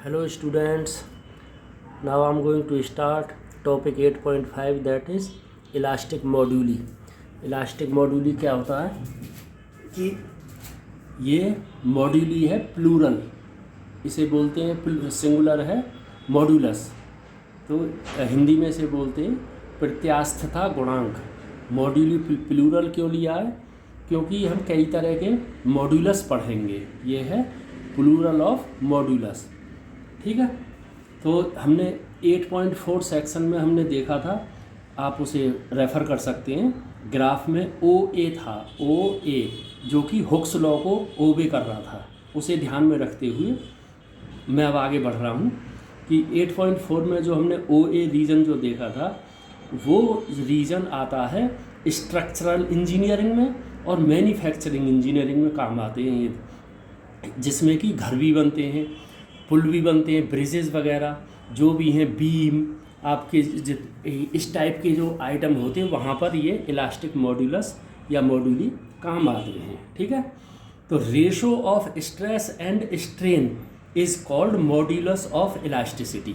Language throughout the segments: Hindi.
Hello students, now I am going to start topic 8.5 that is elastic moduli. Elastic moduli क्या होता है कि ये moduli है प्लूरल, इसे बोलते हैं सिंगुलर है मॉड्यूलस, तो हिंदी में इसे बोलते हैं प्रत्यास्थता गुणांक। मॉड्यूली प्लूरल क्यों लिया है? क्योंकि हम कई तरह के मॉड्यूलस पढ़ेंगे, ये है प्लूरल ऑफ मॉड्यूलस। ठीक है, तो हमने 8.4 सेक्शन में हमने देखा था, आप उसे रेफ़र कर सकते हैं। ग्राफ में ओ ए था, ओ ए जो कि हुक्स लॉ को ओबे कर रहा था, उसे ध्यान में रखते हुए मैं अब आगे बढ़ रहा हूँ कि 8.4 में जो हमने ओ ए रीजन जो देखा था, वो रीजन आता है स्ट्रक्चरल इंजीनियरिंग में और मैन्युफैक्चरिंग इंजीनियरिंग में काम आते हैं ये, जिसमें कि घर भी बनते हैं, पुल भी बनते हैं, ब्रिजेस वगैरह जो भी हैं, बीम, आपके इस टाइप के जो आइटम होते हैं वहाँ पर ये इलास्टिक मॉड्यूलस या मॉड्यूली काम आते हैं। ठीक है, तो ratio of stress and strain is called modulus of elasticity.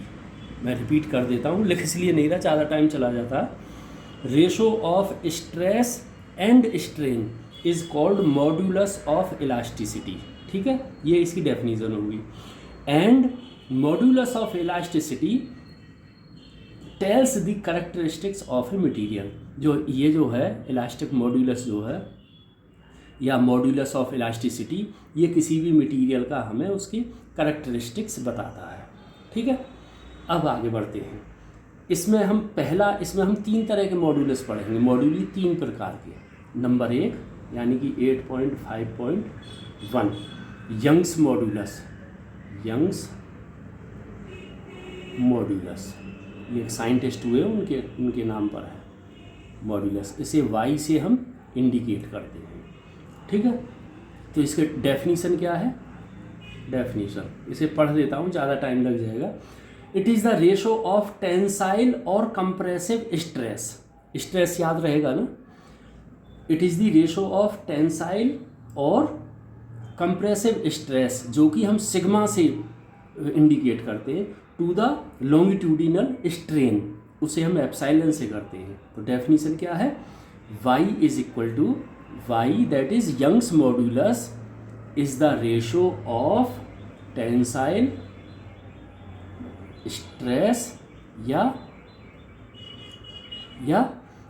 मैं रिपीट कर देता हूँ, लिख इसलिए नहीं रहा, ज़्यादा टाइम चला जाता। Ratio of stress and strain is called modulus of elasticity. ठीक है, ये इसकी डेफिनेशन होगी। And modulus of elasticity tells the characteristics of A material. जो ये जो है इलास्टिक मॉड्यूलस जो है या मॉड्यूलस ऑफ इलास्टिसिटी, ये किसी भी मटीरियल का हमें उसकी कैरेक्टरिस्टिक्स बताता है। ठीक है, अब आगे बढ़ते हैं। इसमें हम तीन तरह के मॉड्यूलस पढ़ेंगे। मॉड्यूली तीन प्रकार के। नंबर 1 यानी कि 8.5.1 यंग्स मॉड्यूलस। यंग्स मॉड्यूलस, ये एक साइंटिस्ट हुए, उनके नाम पर है मॉड्यूलस। इसे वाई से हम इंडिकेट करते हैं। ठीक है, तो इसके डेफिनीशन क्या है? डेफिनीशन इसे पढ़ देता हूँ, ज़्यादा टाइम लग जाएगा। It is the ratio of tensile और कंप्रेसिव स्ट्रेस। स्ट्रेस याद रहेगा ना? It is the ratio of tensile और कंप्रेसिव स्ट्रेस, जो कि हम सिग्मा से इंडिकेट करते हैं, टू द लॉन्गिट्यूडिनल स्ट्रेन, उसे हम एप्सिलॉन से करते हैं। तो डेफिनेशन क्या है? y is equal to y that is Young's modulus is the ratio of tensile stress या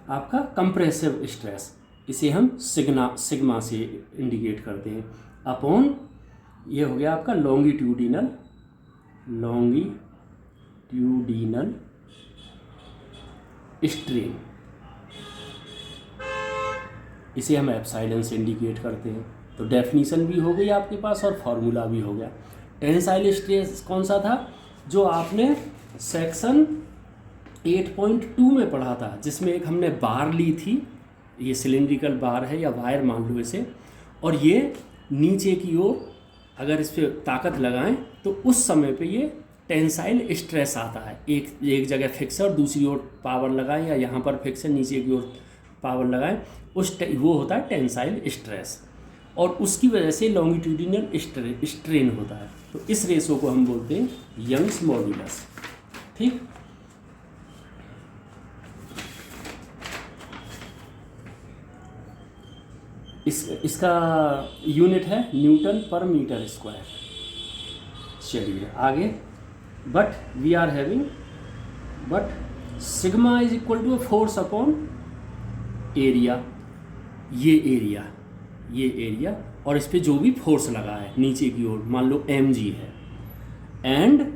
आपका कंप्रेसिव स्ट्रेस, इसे हम सिग्मा से इंडिकेट करते हैं, अपॉन ये हो गया आपका लॉन्गिट्यूडिनल स्ट्रेन, इसे हम एप्सिलॉन से इंडिकेट करते हैं। तो डेफिनीशन भी हो गई आपके पास और फॉर्मूला भी हो गया। टेंसाइल स्ट्रेस कौन सा था? जो आपने सेक्शन 8.2 में पढ़ा था, जिसमें एक हमने बार ली थी, ये सिलिंड्रिकल बार है या वायर मान लो इसे, और ये नीचे की ओर अगर इस पर ताकत लगाएं तो उस समय पे ये टेंसाइल स्ट्रेस आता है। एक जगह फिक्स है और दूसरी ओर पावर लगाएं, या यहाँ पर फिक्स है नीचे की ओर पावर लगाएं, वो होता है टेंसाइल स्ट्रेस, और उसकी वजह से लॉन्गिट्यूडिनल स्ट्रेन होता है। तो इस रेशो को हम बोलते हैं यंग्स मॉड्यूलस। ठीक, इसका यूनिट है न्यूटन पर मीटर स्क्वायर। चलिए आगे। But we are having sigma is equal to force upon area. ये एरिया और इस पर जो भी फोर्स लगा है नीचे की ओर, मान लो mg है। एंड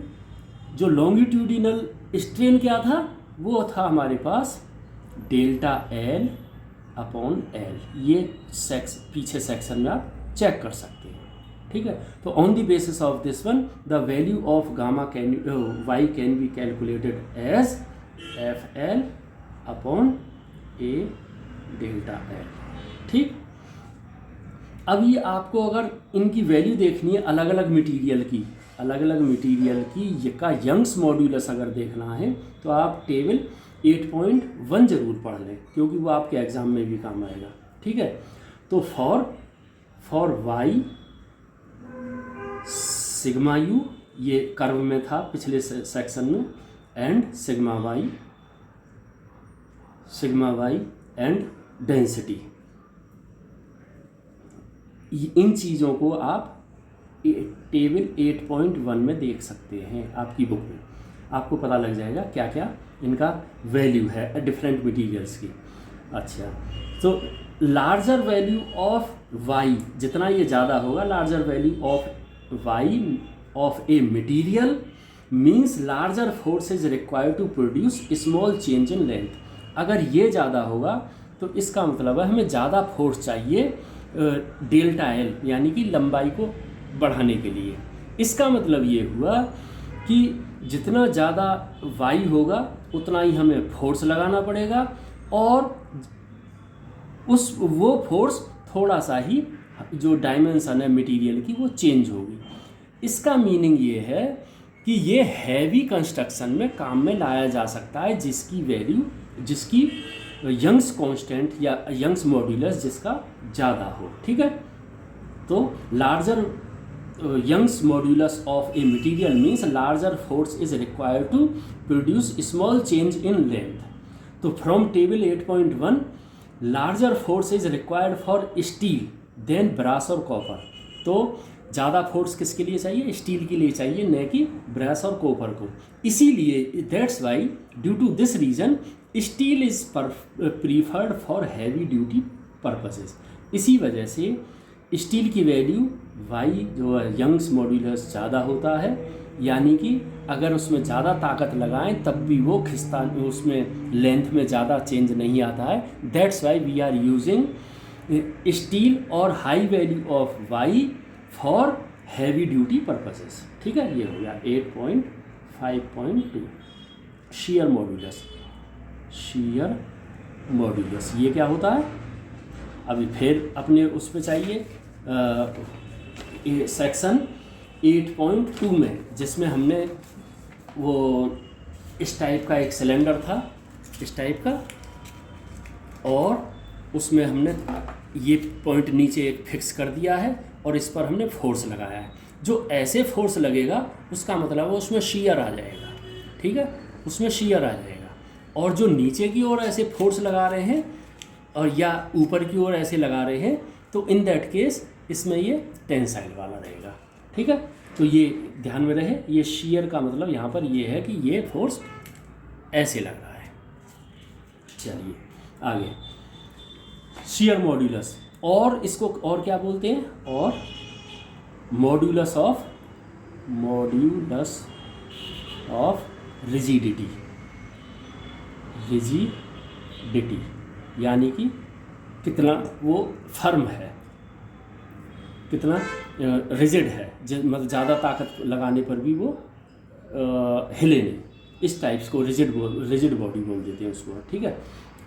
जो लॉन्गिट्यूडिनल स्ट्रेन क्या था? वो था हमारे पास डेल्टा एल अपॉन एल। ये पीछे सेक्शन में आप चेक कर सकते हैं। ठीक है, तो on the basis of this one the value of gamma Y can be calculated as F L upon A delta L. ठीक, अब ये आपको अगर इनकी वैल्यू देखनी है अलग अलग मटीरियल की का यंग्स मॉड्यूलस अगर देखना है, तो आप टेबल 8.1 जरूर पढ़ लें, क्योंकि वो आपके एग्जाम में भी काम आएगा। ठीक है, तो फॉर वाई सिग्मा यू ये कर्व में था पिछले सेक्शन में, and sigma Y and density. इन चीज़ों को आप टेबल 8.1 में देख सकते हैं आपकी बुक में, आपको पता लग जाएगा क्या क्या इनका वैल्यू है डिफरेंट मटेरियल्स की। अच्छा, तो लार्जर वैल्यू ऑफ वाई, जितना ये ज़्यादा होगा, larger value of Y of a material means larger force is required to produce small change in length. अगर ये ज़्यादा होगा तो इसका मतलब है हमें ज़्यादा फोर्स चाहिए डेल्टा एल, यानी कि लंबाई को बढ़ाने के लिए। इसका मतलब ये हुआ कि जितना ज़्यादा वाई होगा उतना ही हमें फोर्स लगाना पड़ेगा, और वो फोर्स थोड़ा सा ही जो डायमेंशन है मटेरियल की वो चेंज होगी। इसका मीनिंग ये है कि ये हैवी कंस्ट्रक्शन में काम में लाया जा सकता है जिसकी वैल्यू, जिसकी यंग्स कांस्टेंट या यंग्स मॉड्यूलस जिसका ज़्यादा हो। ठीक है, तो larger Young's modulus of a material means larger force is required to produce small change in length. तो from table 8.1 larger force is required for steel than brass और कॉपर। तो ज़्यादा फोर्स किसके लिए चाहिए? स्टील के लिए चाहिए, न कि ब्रास और कॉपर को। इसीलिए that's why due to this reason steel is preferred for heavy duty purposes. इसी वजह से स्टील की वैल्यू वाई जो है यंग्स मॉड्यूलस ज़्यादा होता है, यानी कि अगर उसमें ज़्यादा ताकत लगाएं तब भी वो खिस्ता, उसमें लेंथ में ज़्यादा चेंज नहीं आता है। That's why we are using steel और high value of Y for heavy duty purposes. ठीक है, ये हो गया 8.5.2 शीयर मॉड्यूलस। शीयर मॉड्यूलस ये क्या होता है? अभी फिर अपने उस पर चाहिए सेक्शन 8.2 में, जिसमें हमने वो इस टाइप का एक सिलेंडर था, इस टाइप का, और उसमें हमने ये पॉइंट नीचे एक फिक्स कर दिया है और इस पर हमने फोर्स लगाया है। जो ऐसे फोर्स लगेगा उसका मतलब है उसमें शीयर आ जाएगा। ठीक है, उसमें शीयर आ जाएगा। और जो नीचे की ओर ऐसे फोर्स लगा रहे हैं और या ऊपर की ओर ऐसे लगा रहे हैं, तो इन दैट केस इसमें ये टेंसाइल वाला रहेगा। ठीक है, तो ये ध्यान में रहे, ये शीयर का मतलब यहाँ पर ये है कि ये फोर्स ऐसे लग रहा है। चलिए आगे, शीयर मॉड्यूलस, और इसको और क्या बोलते हैं? और मॉड्यूलस ऑफ रिजिडिटी, यानी कि कितना वो फर्म है, कितना रिजिड है, मतलब ज़्यादा ताकत लगाने पर भी वो हिले नहीं। इस टाइप्स को रिजिड बॉडी बोल देते हैं उसको। ठीक है,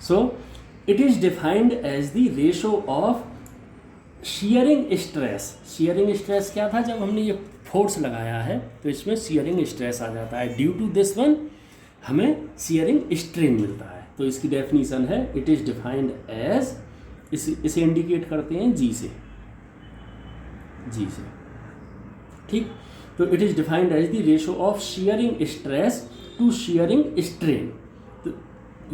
so it is defined as the ratio of shearing stress. Shearing stress क्या था? जब हमने ये फोर्स लगाया है तो इसमें शीयरिंग स्ट्रेस आ जाता है। ड्यू टू दिस वन हमें शीयरिंग स्ट्रेन मिलता है। तो इसकी डेफिनीशन है, इट इज़ डिफाइंड एज, इसे इंडिकेट करते हैं जी से। ठीक, तो it is defined as the ratio of shearing stress to shearing strain. तो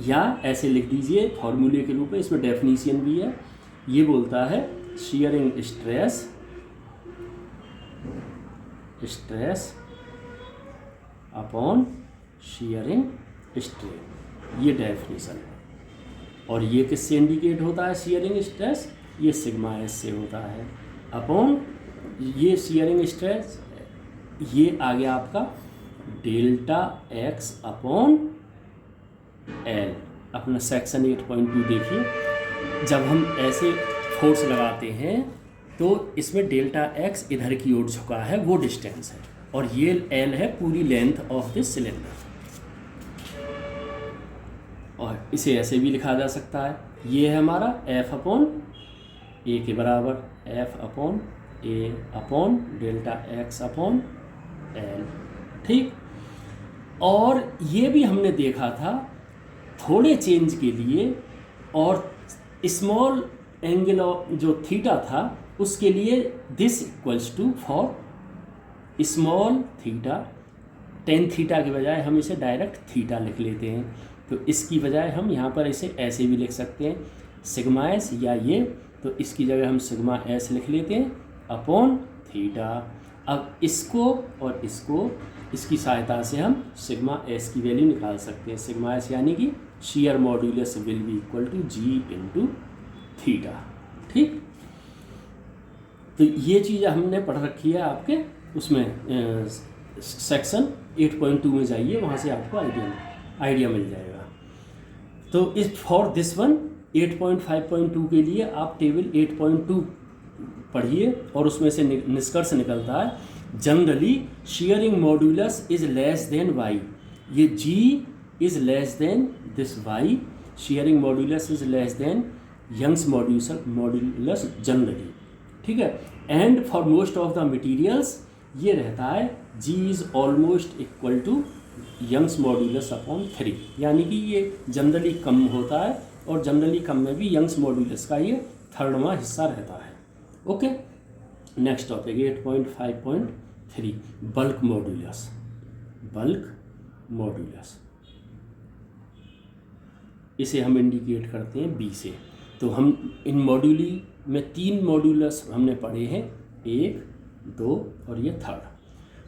या ऐसे लिख दीजिए फॉर्मूले के रूप में, इसमें डेफिनीशन भी है। ये बोलता है shearing stress upon shearing strain, ये डेफिनीशन है। और ये किससे इंडिकेट होता है शीयरिंग स्ट्रेस? ये सिग्मा एस से होता है अपॉन ये शीयरिंग स्ट्रेस, ये आ गया आपका डेल्टा एक्स अपॉन एल। अपना सेक्शन 8.2 देखिए, जब हम ऐसे फोर्स लगाते हैं तो इसमें डेल्टा एक्स इधर की ओर झुका है, वो डिस्टेंस है, और ये एल है पूरी लेंथ ऑफ दिस सिलेंडर। और इसे ऐसे भी लिखा जा सकता है, ये है हमारा एफ अपॉन ए के बराबर, F upon A upon delta X upon L. ठीक, और ये भी हमने देखा था थोड़े चेंज के लिए, और स्मॉल एंगल जो थीटा था उसके लिए this equals to for small theta, tan theta के बजाय हम इसे डायरेक्ट थीटा लिख लेते हैं। तो इसकी बजाय हम यहाँ पर इसे ऐसे भी लिख सकते हैं सिग्मा एस, या ये, तो इसकी जगह हम सिग्मा एस लिख लेते हैं अपॉन थीटा। अब इसको और इसको, इसकी सहायता से हम सिग्मा एस की वैल्यू निकाल सकते हैं। सिग्मा एस यानी कि shear modulus will be equal to G into theta. ठीक, तो ये चीज़ हमने पढ़ रखी है आपके उसमें सेक्शन 8.2 में जाइए, वहाँ से आपको आइडिया मिल जाएगा। तो इस फॉर दिस वन 8.5.2 के लिए आप टेबल 8.2 पढ़िए और उसमें से निष्कर्ष निकलता है generally shearing modulus is less than Y. ये G is less than this Y, shearing modulus is less than Young's modulus generally. ठीक है, and for most of the materials ये रहता है G is almost equal to Young's modulus upon 3, यानी कि ये जनरली कम होता है और जनरली कम में भी यंग्स मॉड्यूलस का ये थर्डवां हिस्सा रहता है। Okay, next topic 8.5.3 bulk modulus. Bulk modulus इसे हम इंडिकेट करते हैं बी से। तो हम इन मॉड्यूली में 3 मॉड्यूलस हमने पढ़े हैं, 1, 2 और ये थर्ड।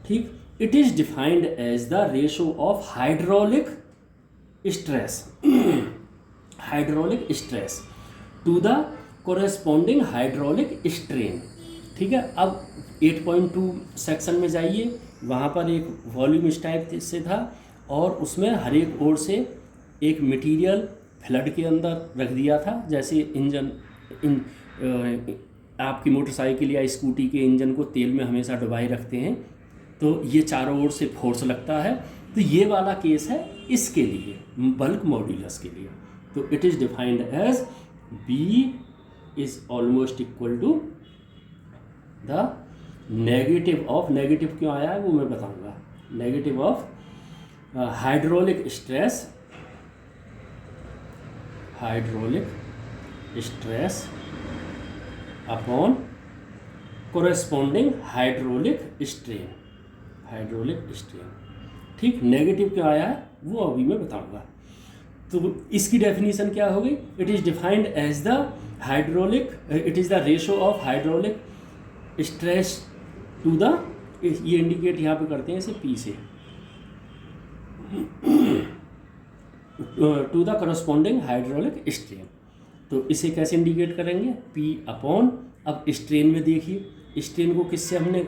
ठीक, it is defined as the ratio of hydraulic stress hydraulic stress to the corresponding hydraulic strain. ठीक है, अब 8.2 सेक्शन में जाइए, वहाँ पर एक वॉल्यूम इस टाइप से था और उसमें हर एक ओर से एक मटेरियल फ्लड के अंदर रख दिया था, जैसे आपकी मोटरसाइकिल या स्कूटी के इंजन को तेल में हमेशा डुबाए रखते हैं, तो ये चारों ओर से फोर्स लगता है। तो ये वाला केस है इसके लिए, बल्क मॉड्यूलस के लिए। तो it is defined as B is almost equal to the negative of, negative क्यों आया है वो मैं बताऊंगा, negative of hydraulic stress upon corresponding hydraulic strain. ठीक, नेगेटिव क्यों आया है वो अभी मैं बताऊंगा। तो इसकी डेफिनेशन क्या हो गई, it is defined as the hydraulic, it is the ratio of hydraulic stress to the, ये इंडिकेट यहाँ पे करते हैं इसे पी से, to the corresponding hydraulic strain. तो इसे कैसे इंडिकेट करेंगे, पी अपॉन, अब स्ट्रेन में देखिए स्ट्रेन को किससे हमने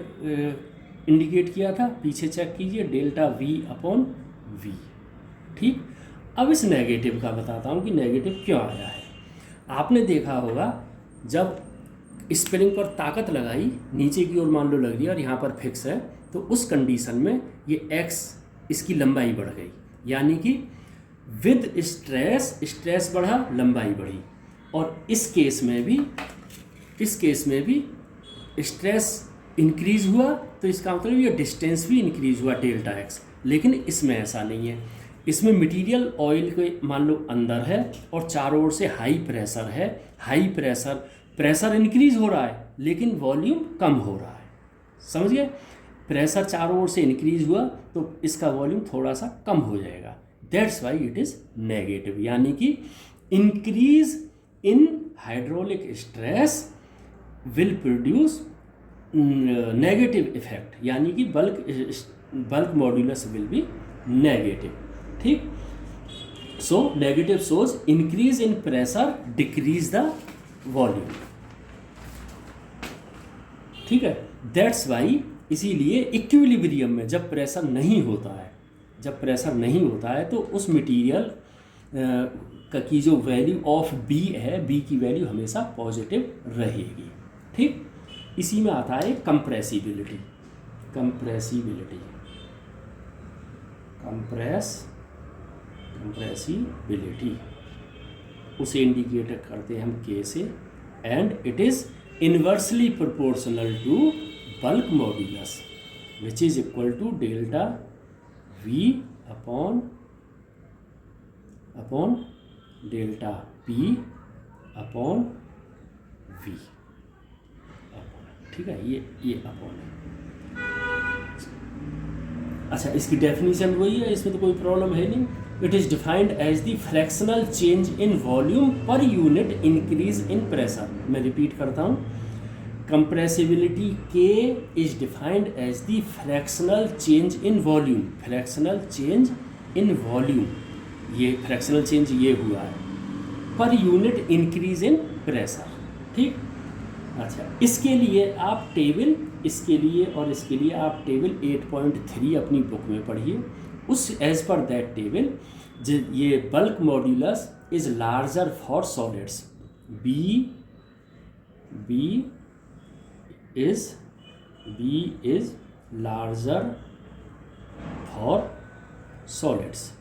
इंडिकेट किया था, पीछे चेक कीजिए, डेल्टा वी अपॉन वी। ठीक, अब इस नेगेटिव का बताता हूँ कि नेगेटिव क्यों आया है। आपने देखा होगा जब स्प्रिंग पर ताकत लगाई, नीचे की ओर मान लो लग रही है और यहाँ पर फिक्स है, तो उस कंडीशन में ये एक्स, इसकी लंबाई बढ़ गई, यानी कि विद स्ट्रेस बढ़ा, लंबाई बढ़ी। और इस केस में भी स्ट्रेस इंक्रीज हुआ, तो इसका मतलब ये डिस्टेंस भी इंक्रीज हुआ डेल्टा एक्स। लेकिन इसमें ऐसा नहीं है, इसमें मटेरियल ऑयल के मान लो अंदर है और चारों ओर से हाई प्रेशर है, हाई प्रेशर इंक्रीज हो रहा है लेकिन वॉल्यूम कम हो रहा है। समझ गए, प्रेशर चारों ओर से इंक्रीज हुआ तो इसका वॉल्यूम थोड़ा सा कम हो जाएगा, that's why it is negative. यानी कि increase in hydraulic stress will produce negative effect, यानी कि bulk modulus will be negative. ठीक, so negative shows increase in pressure, decrease the volume. ठीक है, दैट्स वाई, इसीलिए इक्विलिब्रियम में जब प्रेशर नहीं होता है तो उस मटेरियल की जो वैल्यू ऑफ बी है, बी की वैल्यू हमेशा पॉजिटिव रहेगी। ठीक, इसी में आता है कंप्रेसिबिलिटी। उसे इंडिकेट करते हैं हम के से, and it is inversely proportional to bulk modulus which is equal to delta V upon delta P upon V. ठीक है, ये अपॉन है। अच्छा, इसकी डेफिनेशन वही है, इसमें तो कोई प्रॉब्लम है नहीं। It is defined as the fractional change in volume per unit increase in pressure. मैं रिपीट करता हूँ, compressibility K is defined as the fractional change in volume, fractional change in volume, ये फ्रैक्शनल चेंज ये हुआ है, पर यूनिट इंक्रीज इन प्रेशर। ठीक, अच्छा, इसके लिए आप टेबल, इसके लिए और इसके लिए आप टेबल 8.3 अपनी बुक में पढ़िए। उस एज पर दैट टेबल ये bulk modulus is larger for solids, B is larger for solids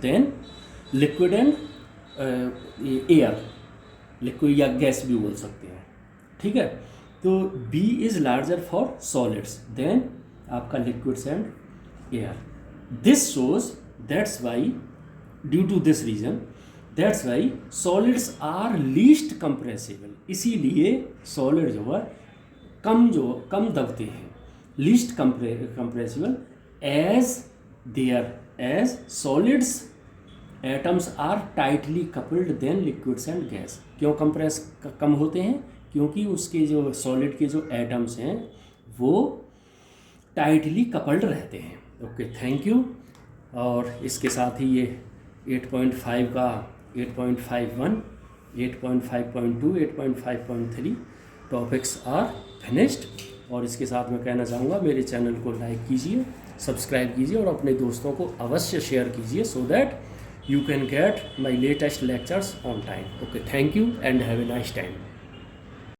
than liquid and air, liquid या गैस भी बोल सकते हैं। ठीक है, तो B is larger for solids than आपका liquids and air. This shows that's why, due to this reason that's why solids are least compressible, इसीलिए सॉलिड जो है कम दबते हैं, least compressible as solids atoms are tightly coupled then liquids and gas. क्यों कम होते हैं? क्योंकि उसके जो सॉलिड के जो एटम्स हैं वो टाइटली कपल्ड रहते हैं। Okay, thank you. और इसके साथ ही ये 8.5 का 8.51, 8.5.2, 8.5.3 टॉपिक्स आर फिनिश्ड। और इसके साथ मैं कहना चाहूँगा मेरे चैनल को लाइक कीजिए, सब्सक्राइब कीजिए और अपने दोस्तों को अवश्य शेयर कीजिए, so that you can get my latest lectures on time. Okay, thank you and have a nice time.